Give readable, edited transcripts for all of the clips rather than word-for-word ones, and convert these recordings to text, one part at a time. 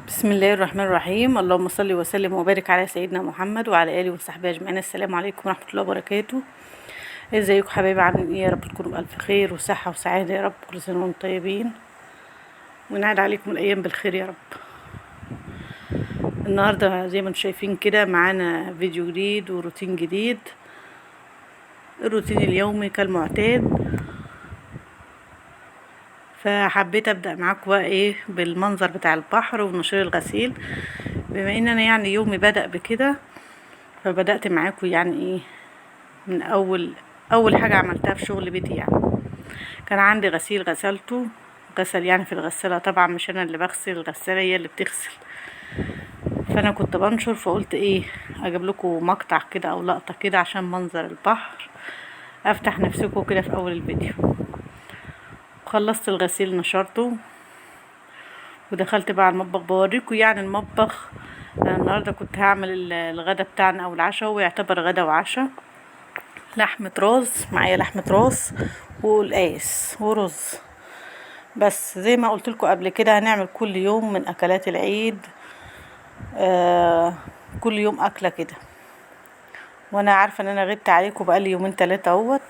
بسم الله الرحمن الرحيم. اللهم صل وسلم وبارك على سيدنا محمد وعلى اله وصحبه اجمعين. السلام عليكم ورحمه الله وبركاته. ازيكم حبايبي؟ عاملين ايه؟ يا رب تكونوا بالف خير وصحه وسعاده يا رب. كل سنه وانتم طيبين ونعاد عليكم الايام بالخير يا رب. النهارده زي ما انتم شايفين كده معانا فيديو جديد وروتين جديد، الروتين اليومي كالمعتاد. فحبيت ابدا معاكم بقى ايه بالمنظر بتاع البحر ونشر الغسيل، بما ان انا يعني يومي بدأ بكده. فبدأت معاكم يعني ايه من اول حاجة عملتها في شغل بيتي. يعني كان عندي غسيل غسلته، غسل يعني في الغسالة، طبعا مش انا اللي بغسل، الغسالة هي اللي بتغسل. فانا كنت بنشر، فقلت ايه اجيب لكم مقطع كده او لقطة كده عشان منظر البحر افتح نفسكم كده في اول الفيديو. خلصت الغسيل نشرته ودخلت بقى على المطبخ بوريكم يعني المطبخ. النهارده كنت هعمل الغدا بتاعنا او العشاء، ويعتبر غدا وعشاء. لحمة راس، معايا لحمة راس وقلقاس ورز. بس زي ما قلت لكم قبل كده هنعمل كل يوم من اكلات العيد، كل يوم اكله كده. وانا عارفه ان انا غبت عليكم بقالي يومين 3 اهوت.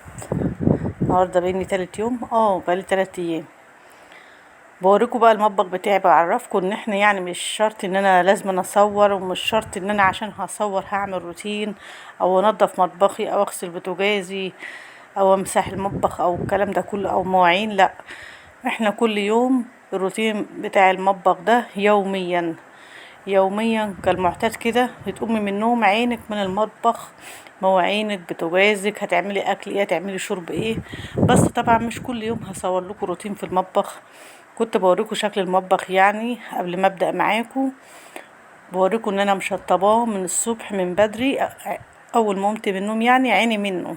النهارده بقالي 3 يوم، بقالي 3 ايام. بوريكم بقى المطبخ بتاعي، بعرفكم ان احنا يعني مش شرط ان انا لازم اصور، ومش شرط ان انا عشان هصور هعمل روتين او انضف مطبخي او اغسل بوتاجازي او امسح المطبخ او الكلام ده كله او مواعين. لا، احنا كل يوم الروتين بتاع المطبخ ده يوميا يوميا كالمعتاد كده. بتقومي من النوم عينك من المطبخ، مواعينك، بوتاجازك، هتعملي اكل ايه، هتعملي شرب ايه. بس طبعا مش كل يوم هصور لكم روتين في المطبخ. كنت بوريكم شكل المطبخ يعني قبل ما ابدا معاكم. بوريكم ان انا مشطباه من الصبح من بدري، اول ما قمت من النوم يعني عيني منه.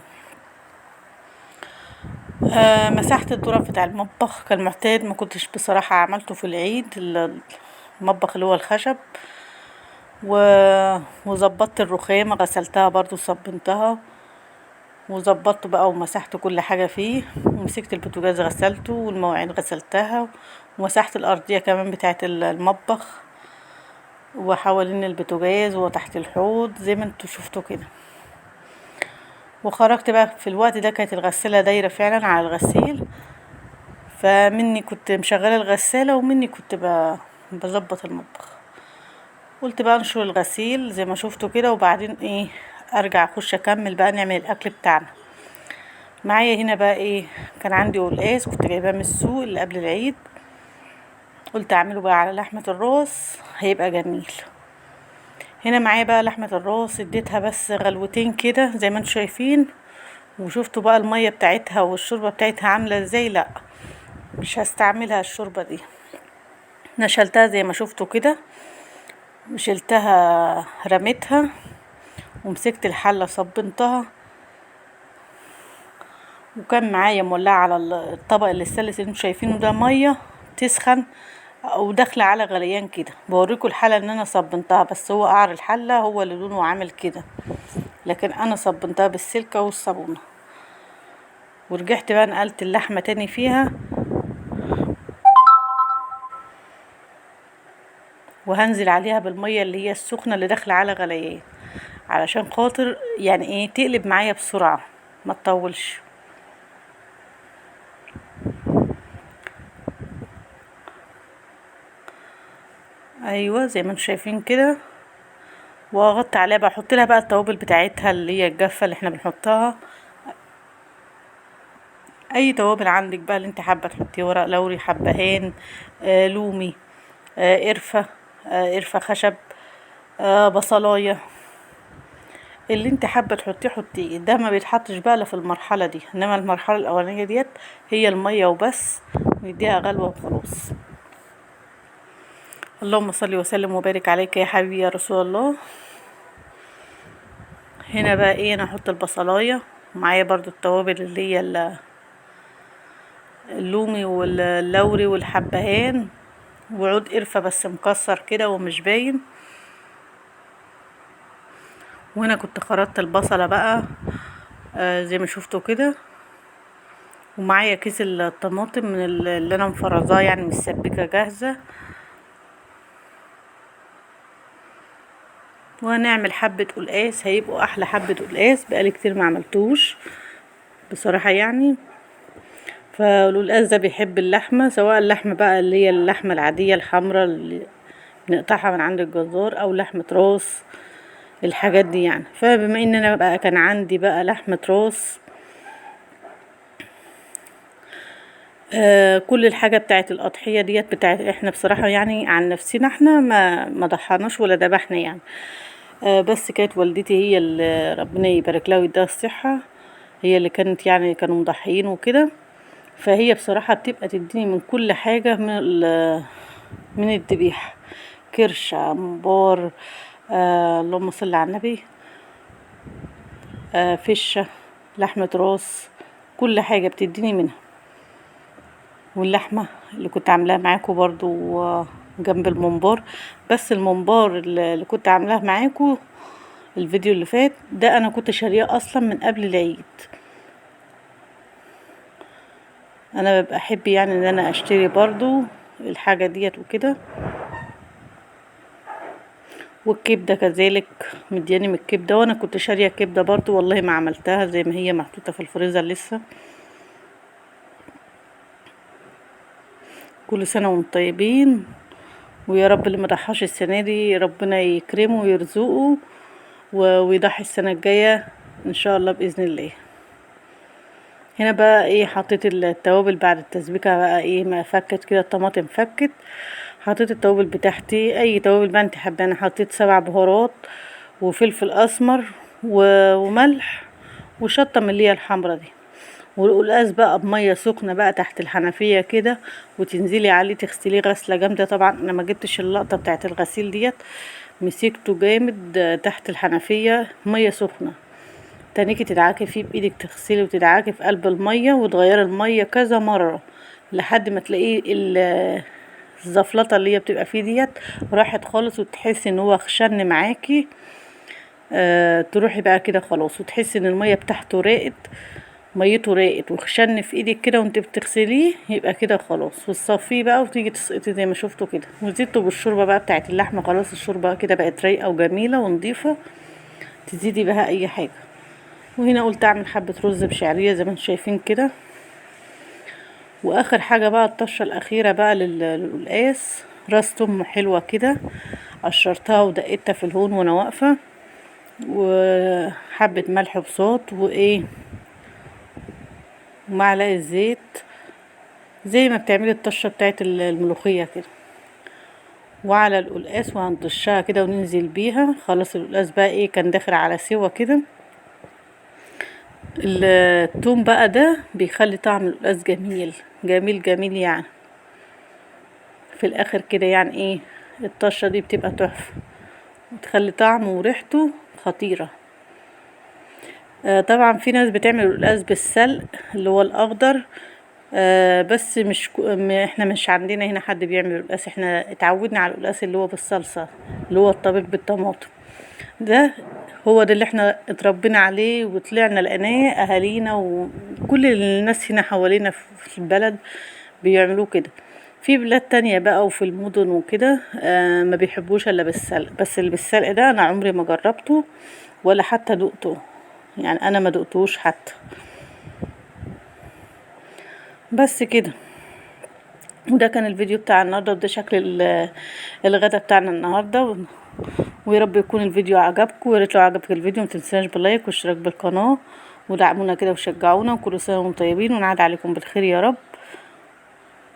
مسحت التراب بتاع المطبخ كالمعتاد. ما كنتش بصراحة عملته في العيد، المطبخ اللي هو الخشب. وظبطت الرخامة، غسلتها برضو صبنتها وظبطت بقى ومسحت كل حاجة فيه. ومسكت البوتاجاز غسلته والمواعين غسلتها، ومسحت الأرضية كمان بتاعة المطبخ وحوالين البوتاجاز وتحت الحوض زي ما انتوا شفتوا كده. وخرجت بقى في الوقت ده كانت الغسالة دايرة فعلا على الغسيل، فمني كنت مشغلة الغسالة ومني كنت بظبط المطبخ. قلت بقى انشر الغسيل زي ما شفتوا كده، وبعدين ايه ارجع اخش اكمل بقى نعمل الاكل بتاعنا. معايا هنا بقى ايه، كان عندي قلقاس كنت جايباه من السوق اللي قبل العيد. قلت اعمله بقى على لحمة الراس، هيبقى جميل. هنا معايا بقى لحمة الراس، اديتها بس غلوتين كده زي ما انتم شايفين. وشفتوا بقى المية بتاعتها والشوربة بتاعتها عاملة ازاي. لا، مش هستعملها الشوربة دي. نشلتها زي ما شفتوا كده، شلتها رميتها ومسكت الحلة صبنتها. وكان معايا مولعة على الطبق اللي السلس اللي انتوا شايفينه ده مية تسخن او داخله على غليان كده. بوريكم الحله ان انا صبنتها، بس هو قعر الحله هو اللي لونه عامل كده، لكن انا صبنتها بالسلكه والصابونه. ورجعت بقى نقلت اللحمه تاني فيها، وهنزل عليها بالميه اللي هي السخنه اللي داخله على غليان، علشان خاطر يعني ايه تقلب معايا بسرعه ما تطولش. ايوه زي ما انتم شايفين كده. واغطي عليها بقى، احط لها بقى التوابل بتاعتها اللي هي الجافه اللي احنا بنحطها. اي توابل عندك بقى اللي انت حابه تحطيه، ورق لوري، حبهان، لومي، قرفه، قرفه خشب، بصلايه، اللي انت حابه تحطيه حطيه. ده ما بيتحطش بقى لا في المرحله دي، انما المرحله الاولانيه ديت هي الميه وبس، ويديها غلوه وخلاص. اللهم صل وسلم وبارك عليك يا حبيبي يا رسول الله. هنا بقى ايه، انا احط البصلايه، معايا برضو التوابل اللي هي اللومي واللوري والحبهان، وعود قرفة بس مكسر كده ومش باين. وهنا كنت خرطت البصلة بقى زي ما شفتوا كده. ومعايا كيس الطماطم من اللي انا مفرزاه يعني متسبكة جاهزة. وهنعمل حبة قلقاس، هيبقوا احلى حبة قلقاس، بقالي كتير ما عملتوش بصراحة يعني. فالقلقاس ده بيحب اللحمة، سواء اللحمة بقى اللي هي اللحمة العادية الحمراء اللي بنقطعها من عند الجزار، او لحمة راس، الحاجات دي يعني. فبما ان انا بقى كان عندي بقى لحمة راس، كل الحاجة بتاعت الأضحية ديت بتاعت احنا بصراحة يعني، عن نفسنا احنا ما ضحناش ولا ذبحنا يعني. بس كانت والدتي هي اللي ربنا يبارك لها ويديها الصحة، هي اللي كانت يعني كانوا مضحيين وكده. فهي بصراحة بتبقى تديني من كل حاجة من الذبيحة، كرشة، ممبار، اللهم صل على النبي، فشة، لحمة راس، كل حاجة بتديني منها. واللحمة اللي كنت عاملاها معاكم برضو جنب الممبار، بس الممبار اللي كنت عاملاه معاكم الفيديو اللي فات ده انا كنت شارياه اصلا من قبل العيد. انا ببقى احب يعني ان انا اشتري برضو الحاجة ديت وكده. والكبدة كذلك مدياني من الكبدة، وانا كنت شارية كبدة برضو والله ما عملتها، زي ما هي محطوطة في الفريزر لسه. كل سنة وانتم طيبين، ويا رب اللي مضحاش السنة دي ربنا يكرمه ويرزقه ويضحي السنة الجاية ان شاء الله بإذن الله. هنا بقى ايه، حطيت التوابل بعد التسبيكة بقى ايه، ما فكت كده الطماطم فكت، حطيت التوابل بتاعتي، اي توابل بقى انت حابه. انا حطيت 7 بهارات وفلفل اسمر وملح وشطه من اللي هي الحمرا دي. والقلقاس بقى بميه سخنه بقى تحت الحنفيه كده، وتنزلي عليه تغسليه غسله جامده. طبعا انا ما جبتش اللقطه بتاعه الغسيل ديت، مسكته جامد تحت الحنفيه ميه سخنه، تانيكي تدعكي فيه بايدك، تغسلي وتدعكي في قلب الميه وتغيري الميه كذا مره لحد ما تلاقيه الزفلطه اللي هي بتبقى فيه ديت راحت خالص، وتحسي ان هو خشن معاكي. تروحي بقى كده خلاص، وتحسي ان الميه بتاعته راقت، ميته راقت وخشن في ايدك كده وانت بتغسليه، يبقى كده خلاص. وتصفيه بقى وتيجي تسقطي زي ما شفتوا كده، وزيدته بالشوربه بقى بتاعت اللحمه. خلاص الشوربه كده بقت رايقه وجميله ونضيفه، تزيدي بها اي حاجه. وهنا قلت اعمل حبه رز بشعريه زي ما انتم شايفين كده. واخر حاجه بقى الطشه الاخيره بقى للقلقاس، راس توم حلوه كده، قشرتها ودقيتها في الهون وانا واقفه، وحبه ملح بصوت وايه، ومعلقه زيت زي ما بتعملي الطشه بتاعت الملوخيه كده، وعلى القلقاس وهنطشها كده وننزل بيها. خلاص القلقاس بقى ايه كان داخل على سوا كده. التوم بقى ده بيخلي طعم القلقاس جميل جميل جميل يعني. في الاخر كده يعني ايه، الطشه دي بتبقى تحفه، وتخلي طعمه وريحته خطيره. طبعا في ناس بتعمل القلقاس بالسلق اللي هو الاخضر، بس مش احنا مش عندنا هنا حد بيعمل القلقاس، احنا اتعودنا على القلقاس اللي هو بالصلصه، اللي هو الطبيخ بالطماطم. ده هو ده اللي احنا اتربينا عليه وطلعنا لقيناه اهالينا وكل الناس هنا حوالينا في البلد بيعملوه كده. في بلاد تانية بقى وفي المدن وكده ما بيحبوش الا بالسلق، بس اللي بالسلق ده انا عمري ما جربته ولا حتى دقته، يعني انا ما دقتوش حتى. بس كده، وده كان الفيديو بتاع النهارده، وده شكل الغدا بتاعنا النهارده. ويا رب يكون الفيديو عجبكم، ويا ريت لو عجبك الفيديو متنساش باللايك والاشتراك بالقناه، ودعمونا كده وشجعونا. وكل سنه وانتم طيبين، ونعاد عليكم بالخير يا رب.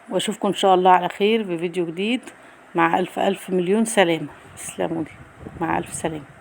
واشوفكم ان شاء الله على خير في فيديو جديد. مع الف الف مليون سلامه. تسلموا لي، مع الف سلامه.